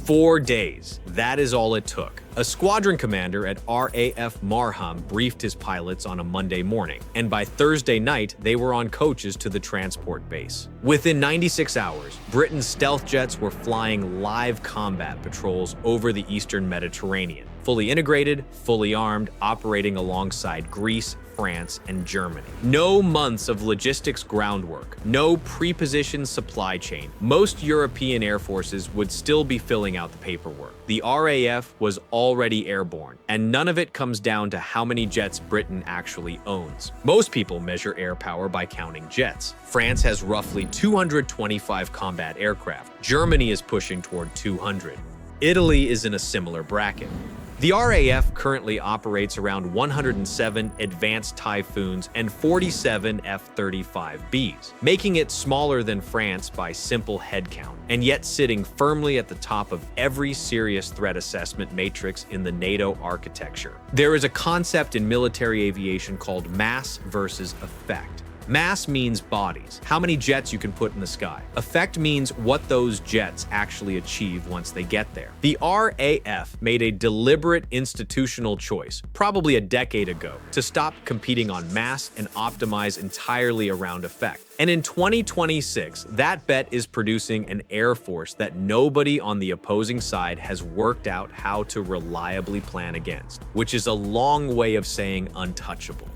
4 days. That is all it took. A squadron commander at RAF Marham briefed his pilots on a Monday morning, and by Thursday night, they were on coaches to the transport base. Within 96 hours, Britain's stealth jets were flying live combat patrols over the eastern Mediterranean, fully integrated, fully armed, operating alongside Greece, France, and Germany. No months of logistics groundwork, no pre-positioned supply chain. Most European air forces would still be filling out the paperwork. The RAF was already airborne, and none of it comes down to how many jets Britain actually owns. Most people measure air power by counting jets. France has roughly 225 combat aircraft. Germany is pushing toward 200. Italy is in a similar bracket. The RAF currently operates around 107 advanced Typhoons and 47 F-35Bs, making it smaller than France by simple headcount, and yet sitting firmly at the top of every serious threat assessment matrix in the NATO architecture. There is a concept in military aviation called mass versus effect. Mass means bodies, how many jets you can put in the sky. Effect means what those jets actually achieve once they get there. The RAF made a deliberate institutional choice, probably a decade ago, to stop competing on mass and optimize entirely around effect. And in 2026, that bet is producing an air force that nobody on the opposing side has worked out how to reliably plan against, which is a long way of saying untouchable.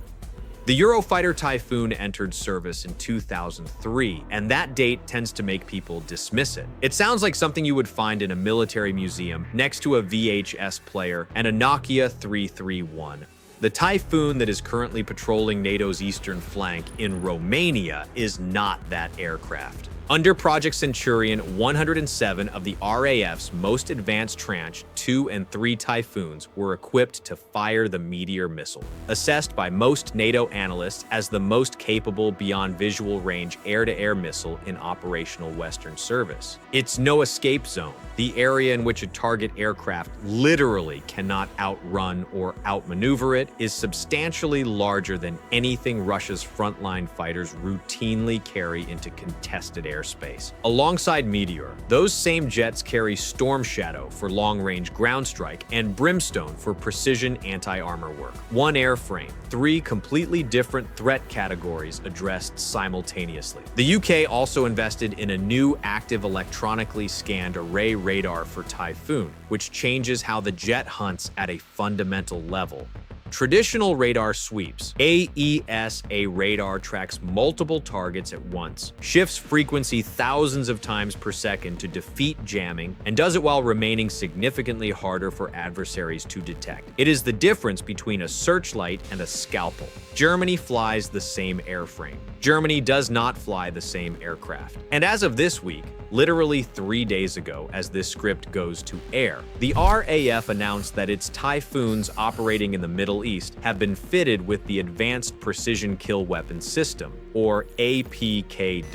The Eurofighter Typhoon entered service in 2003, and that date tends to make people dismiss it. It sounds like something you would find in a military museum next to a VHS player and a Nokia 331. The Typhoon that is currently patrolling NATO's eastern flank in Romania is not that aircraft. Under Project Centurion, 107 of the RAF's most advanced Tranche 2 and 3 Typhoons were equipped to fire the Meteor missile, assessed by most NATO analysts as the most capable beyond visual range air-to-air missile in operational Western service. It's no escape zone. The area in which a target aircraft literally cannot outrun or outmaneuver it is substantially larger than anything Russia's frontline fighters routinely carry into contested airspace. Alongside Meteor, those same jets carry Storm Shadow for long-range ground strike and Brimstone for precision anti-armor work. One airframe, 3 completely different threat categories addressed simultaneously. The UK also invested in a new active electronically scanned array radar for Typhoon, which changes how the jet hunts at a fundamental level. Traditional radar sweeps. AESA radar tracks multiple targets at once, shifts frequency thousands of times per second to defeat jamming, and does it while remaining significantly harder for adversaries to detect. It is the difference between a searchlight and a scalpel. Germany flies the same airframe. Germany does not fly the same aircraft. And as of this week, literally 3 days ago, as this script goes to air, the RAF announced that its Typhoons operating in the Middle East have been fitted with the Advanced Precision Kill Weapon System, or APKWS,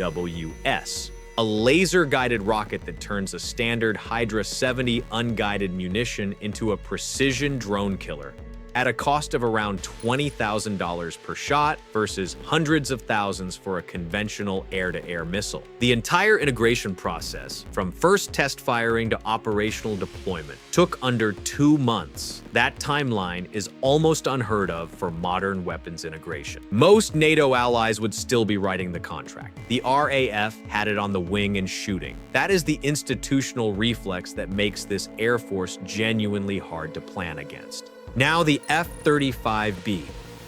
a laser-guided rocket that turns a standard Hydra 70 unguided munition into a precision drone killer, at a cost of around $20,000 per shot versus hundreds of thousands for a conventional air-to-air missile. The entire integration process, from first test firing to operational deployment, took under 2 months. That timeline is almost unheard of for modern weapons integration. Most NATO allies would still be writing the contract. The RAF had it on the wing and shooting. That is the institutional reflex that makes this Air Force genuinely hard to plan against. Now the F-35B.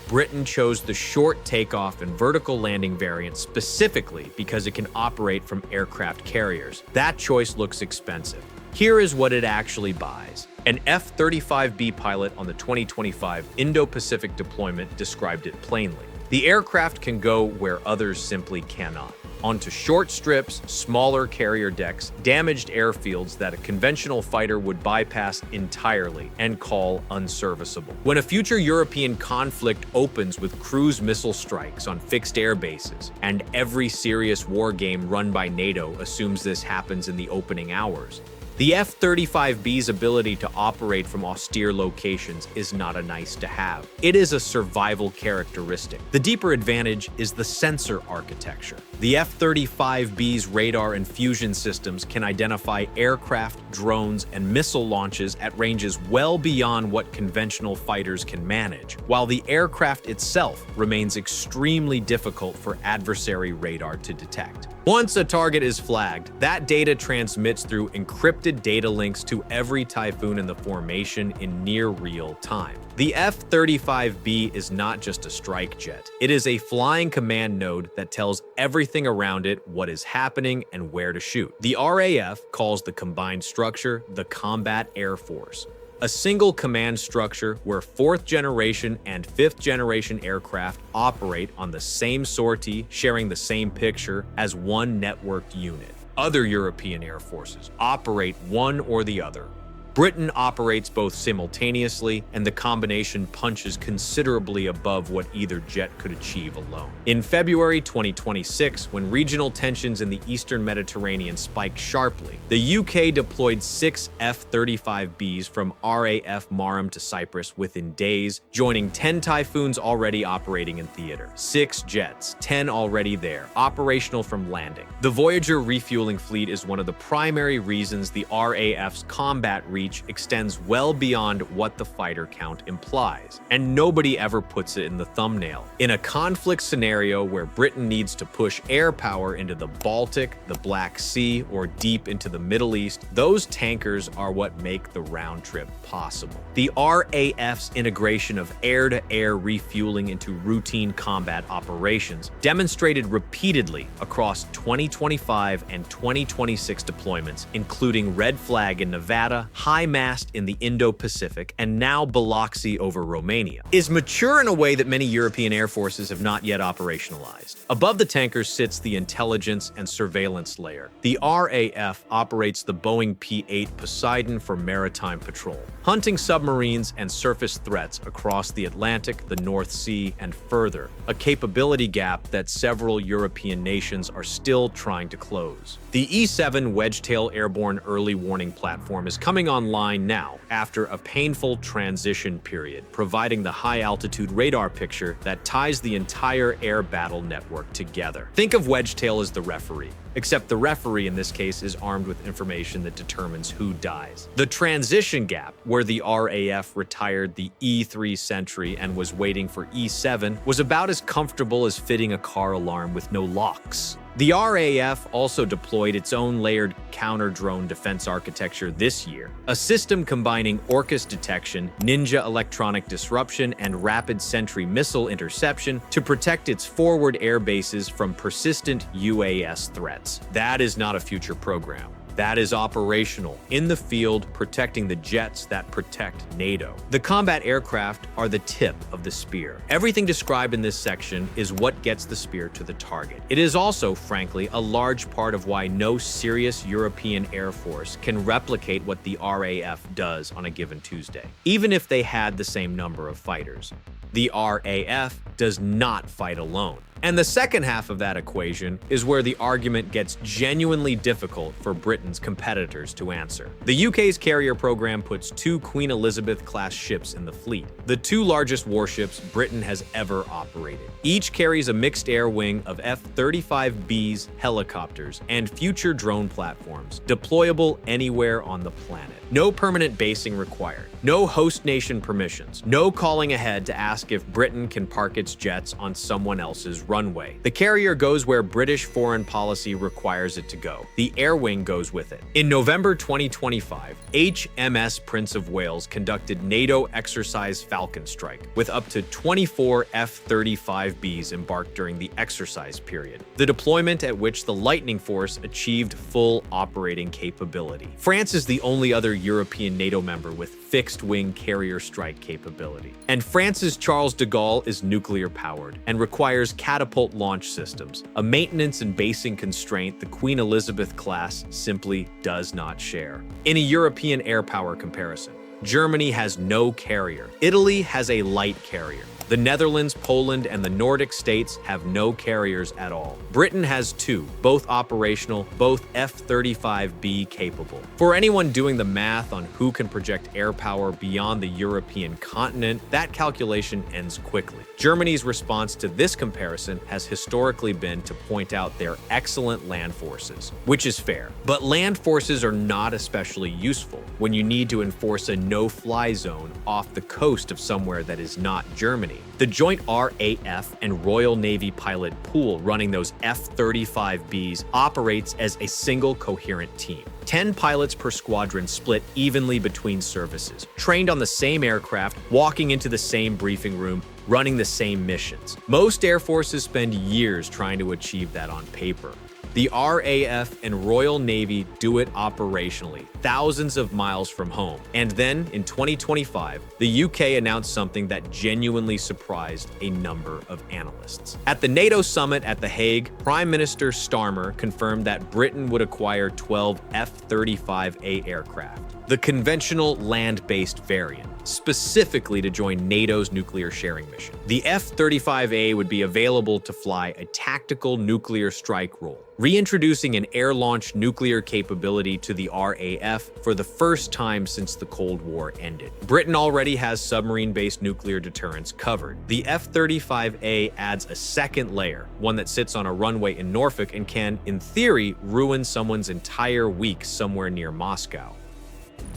Britain chose the short takeoff and vertical landing variant specifically because it can operate from aircraft carriers. That choice looks expensive. Here is what it actually buys. An F-35B pilot on the 2025 Indo-Pacific deployment described it plainly. The aircraft can go where others simply cannot. Onto short strips, smaller carrier decks, damaged airfields that a conventional fighter would bypass entirely and call unserviceable. When a future European conflict opens with cruise missile strikes on fixed air bases, and every serious war game run by NATO assumes this happens in the opening hours, The F-35B's ability to operate from austere locations is not a nice-to-have. It is a survival characteristic. The deeper advantage is the sensor architecture. The F-35B's radar and fusion systems can identify aircraft, drones, and missile launches at ranges well beyond what conventional fighters can manage, while the aircraft itself remains extremely difficult for adversary radar to detect. Once a target is flagged, that data transmits through encrypted data links to every Typhoon in the formation in near real time. The F-35B is not just a strike jet. It is a flying command node that tells everything around it what is happening and where to shoot. The RAF calls the combined structure the Combat Air Force, a single command structure where 4th generation and 5th generation aircraft operate on the same sortie, sharing the same picture as one networked unit. Other European air forces operate one or the other. Britain operates both simultaneously, and the combination punches considerably above what either jet could achieve alone. In February 2026, when regional tensions in the eastern Mediterranean spiked sharply, the UK deployed 6 F-35Bs from RAF Marham to Cyprus within days, joining 10 Typhoons already operating in theater. 6 jets, 10 already there, operational from landing. The Voyager refueling fleet is one of the primary reasons the RAF's combat reach extends well beyond what the fighter count implies, and nobody ever puts it in the thumbnail. In a conflict scenario where Britain needs to push air power into the Baltic, the Black Sea, or deep into the Middle East, those tankers are what make the round trip possible. The RAF's integration of air-to-air refueling into routine combat operations demonstrated repeatedly across 2025 and 2026 deployments, including Red Flag in Nevada, High Mast in the Indo-Pacific, and now Biloxi over Romania, is mature in a way that many European air forces have not yet operationalized. Above the tankers sits the intelligence and surveillance layer. The RAF operates the Boeing P-8 Poseidon for maritime patrol, hunting submarines and surface threats across the Atlantic, the North Sea, and further, a capability gap that several European nations are still trying to close. The E-7 Wedgetail airborne early warning platform is coming online now after a painful transition period, providing the high-altitude radar picture that ties the entire air battle network together. Think of Wedgetail as the referee, except the referee in this case is armed with information that determines who dies. The transition gap, where the RAF retired the E-3 Sentry and was waiting for E-7, was about as comfortable as fitting a car alarm with no locks. The RAF also deployed its own layered counter-drone defense architecture this year, a system combining AUKUS detection, ninja electronic disruption, and rapid sentry missile interception to protect its forward air bases from persistent UAS threats. That is not a future program. That is operational, in the field, protecting the jets that protect NATO. The combat aircraft are the tip of the spear. Everything described in this section is what gets the spear to the target. It is also, frankly, a large part of why no serious European air force can replicate what the RAF does on a given Tuesday, even if they had the same number of fighters. The RAF does not fight alone. And the second half of that equation is where the argument gets genuinely difficult for Britain's competitors to answer. The UK's carrier program puts 2 Queen Elizabeth-class ships in the fleet, the 2 largest warships Britain has ever operated. Each carries a mixed air wing of F-35Bs, helicopters, and future drone platforms, deployable anywhere on the planet. No permanent basing required, no host nation permissions, no calling ahead to ask if Britain can park its jets on someone else's runway. The carrier goes where British foreign policy requires it to go. The air wing goes with it. In November 2025, HMS Prince of Wales conducted NATO exercise Falcon Strike, with up to 24 F-35Bs embarked during the exercise period, the deployment at which the Lightning Force achieved full operating capability. France is the only other European NATO member with fixed-wing carrier strike capability. And France's Charles de Gaulle is nuclear-powered and requires catapult launch systems, a maintenance and basing constraint the Queen Elizabeth class simply does not share. In a European air power comparison, Germany has no carrier. Italy has a light carrier. The Netherlands, Poland, and the Nordic states have no carriers at all. Britain has two, both operational, both F-35B capable. For anyone doing the math on who can project air power beyond the European continent, that calculation ends quickly. Germany's response to this comparison has historically been to point out their excellent land forces, which is fair. But land forces are not especially useful when you need to enforce a no-fly zone off the coast of somewhere that is not Germany. The joint RAF and Royal Navy pilot pool running those F-35Bs operates as a single coherent team. 10 pilots per squadron split evenly between services, trained on the same aircraft, walking into the same briefing room, running the same missions. Most air forces spend years trying to achieve that on paper. The RAF and Royal Navy do it operationally, thousands of miles from home. And then, in 2025, the UK announced something that genuinely surprised a number of analysts. At the NATO summit at The Hague, Prime Minister Starmer confirmed that Britain would acquire 12 F-35A aircraft, the conventional land-based variant, specifically to join NATO's nuclear sharing mission. The F-35A would be available to fly a tactical nuclear strike role, reintroducing an air-launched nuclear capability to the RAF for the first time since the Cold War ended. Britain already has submarine-based nuclear deterrence covered. The F-35A adds a second layer, one that sits on a runway in Norfolk and can, in theory, ruin someone's entire week somewhere near Moscow.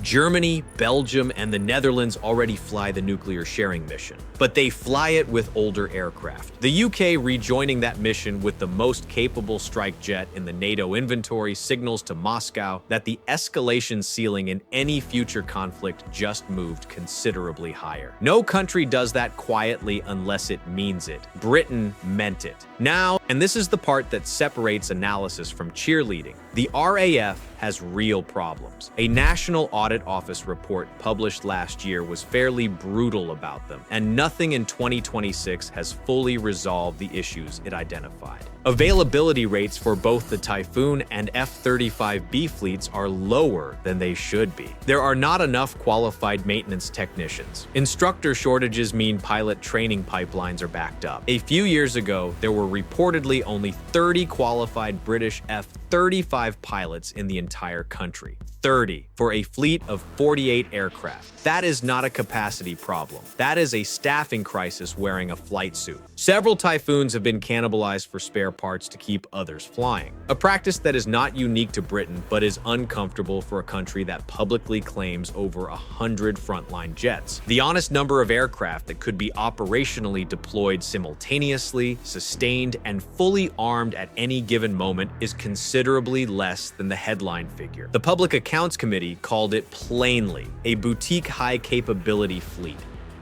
Germany, Belgium, and the Netherlands already fly the nuclear sharing mission, but they fly it with older aircraft. The UK rejoining that mission with the most capable strike jet in the NATO inventory signals to Moscow that the escalation ceiling in any future conflict just moved considerably higher. No country does that quietly unless it means it. Britain meant it. Now, and this is the part that separates analysis from cheerleading, the RAF has real problems. A National Audit Office report published last year was fairly brutal about them, and nothing in 2026 has fully resolved the issues it identified. Availability rates for both the Typhoon and F-35B fleets are lower than they should be. There are not enough qualified maintenance technicians. Instructor shortages mean pilot training pipelines are backed up. A few years ago, there were reportedly only 30 qualified British F-35 pilots in the entire country. 30 for a fleet of 48 aircraft. That is not a capacity problem. That is a staffing crisis wearing a flight suit. Several Typhoons have been cannibalized for spare parts to keep others flying, a practice that is not unique to Britain but is uncomfortable for a country that publicly claims over 100 frontline jets. The honest number of aircraft that could be operationally deployed simultaneously, sustained, and fully armed at any given moment is considerably less than the headline figure. The Public Accounts Committee called it plainly a boutique high-capability fleet.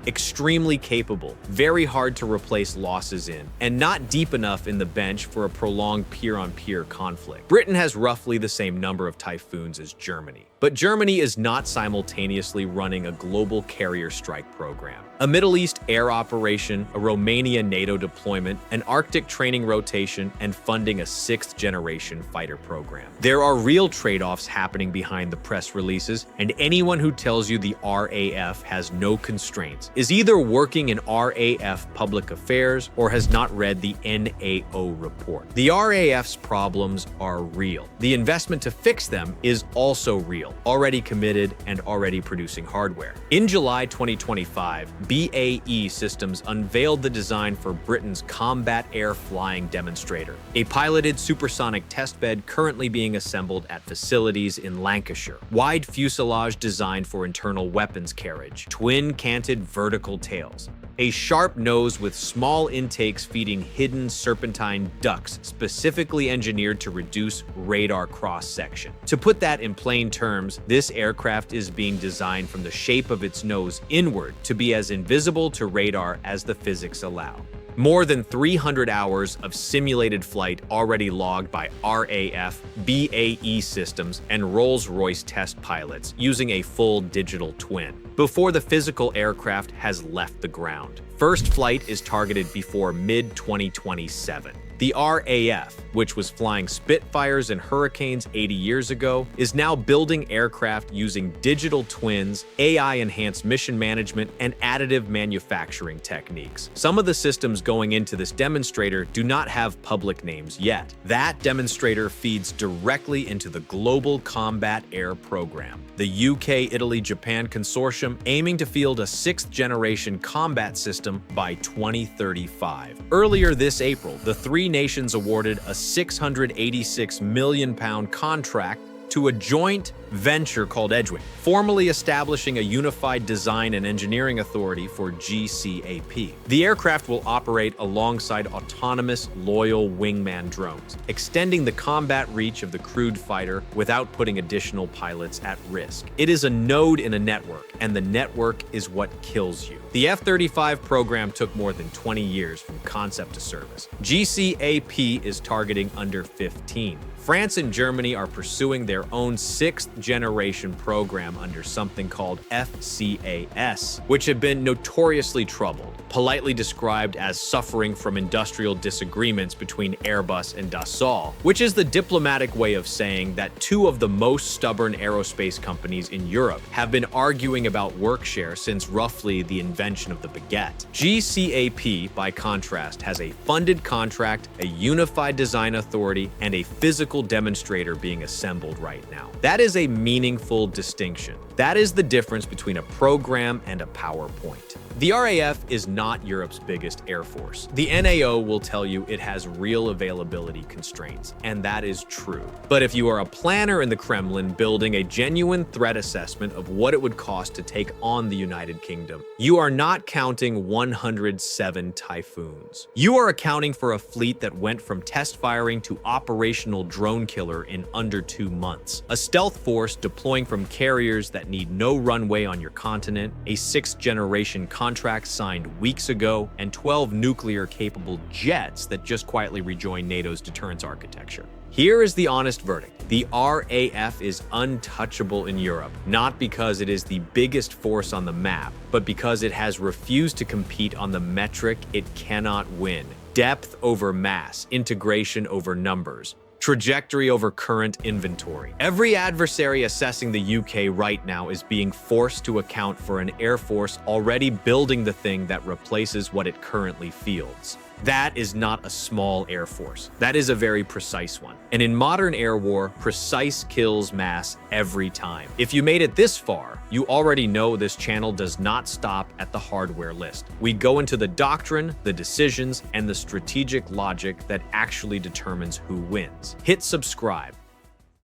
Extremely capable, very hard to replace losses in, and not deep enough in the bench for a prolonged peer-on-peer conflict. Britain has roughly the same number of Typhoons as Germany, but Germany is not simultaneously running a global carrier strike program, a Middle East air operation, a Romania NATO deployment, an Arctic training rotation, and funding a 6th-generation fighter program. There are real trade-offs happening behind the press releases, and anyone who tells you the RAF has no constraints is either working in RAF public affairs or has not read the NAO report. The RAF's problems are real. The investment to fix them is also real, already committed and already producing hardware. In July 2025, BAE Systems unveiled the design for Britain's combat air flying demonstrator, a piloted supersonic testbed currently being assembled at facilities in Lancashire. Wide fuselage designed for internal weapons carriage, twin-canted vertical tails, a sharp nose with small intakes feeding hidden serpentine ducts specifically engineered to reduce radar cross-section. To put that in plain terms, this aircraft is being designed from the shape of its nose inward to be as invisible to radar as the physics allow. More than 300 hours of simulated flight already logged by RAF, BAE Systems, and Rolls-Royce test pilots using a full digital twin before the physical aircraft has left the ground. First flight is targeted before mid-2027. The The RAF, which was flying Spitfires and Hurricanes 80 years ago, is now building aircraft using digital twins, AI-enhanced mission management, and additive manufacturing techniques. Some of the systems going into this demonstrator do not have public names yet. That demonstrator feeds directly into the Global Combat Air Program, the UK-Italy-Japan consortium aiming to field a sixth-generation combat system by 2035. Earlier this April, the three nations awarded a £686 million contract to a joint venture called Edgewing, formally establishing a unified design and engineering authority for GCAP. The aircraft will operate alongside autonomous, loyal wingman drones, extending the combat reach of the crewed fighter without putting additional pilots at risk. It is a node in a network, and the network is what kills you. The F-35 program took more than 20 years from concept to service. GCAP is targeting under 15. France and Germany are pursuing their own sixth-generation program under something called FCAS, which have been notoriously troubled, politely described as suffering from industrial disagreements between Airbus and Dassault, which is the diplomatic way of saying that two of the most stubborn aerospace companies in Europe have been arguing about workshare since roughly the invention of the baguette. GCAP, by contrast, has a funded contract, a unified design authority, and a physical demonstrator being assembled right now. That is a meaningful distinction. That is the difference between a program and a PowerPoint. The RAF is not Europe's biggest air force. The NAO will tell you it has real availability constraints, and that is true. But if you are a planner in the Kremlin building a genuine threat assessment of what it would cost to take on the United Kingdom, you are not counting 107 Typhoons. You are accounting for a fleet that went from test firing to operational drone killer in under 2 months. A stealth force deploying from carriers that need no runway on your continent, a sixth-generation contract signed weeks ago, and 12 nuclear-capable jets that just quietly rejoined NATO's deterrence architecture. Here is the honest verdict. The RAF is untouchable in Europe, not because it is the biggest force on the map, but because it has refused to compete on the metric it cannot win. Depth over mass, integration over numbers, trajectory over current inventory. Every adversary assessing the UK right now is being forced to account for an air force already building the thing that replaces what it currently fields. That is not a small air force. That is a very precise one. And in modern air war, precise kills mass every time. If you made it this far, you already know this channel does not stop at the hardware list. We go into the doctrine, the decisions, and the strategic logic that actually determines who wins. Hit subscribe.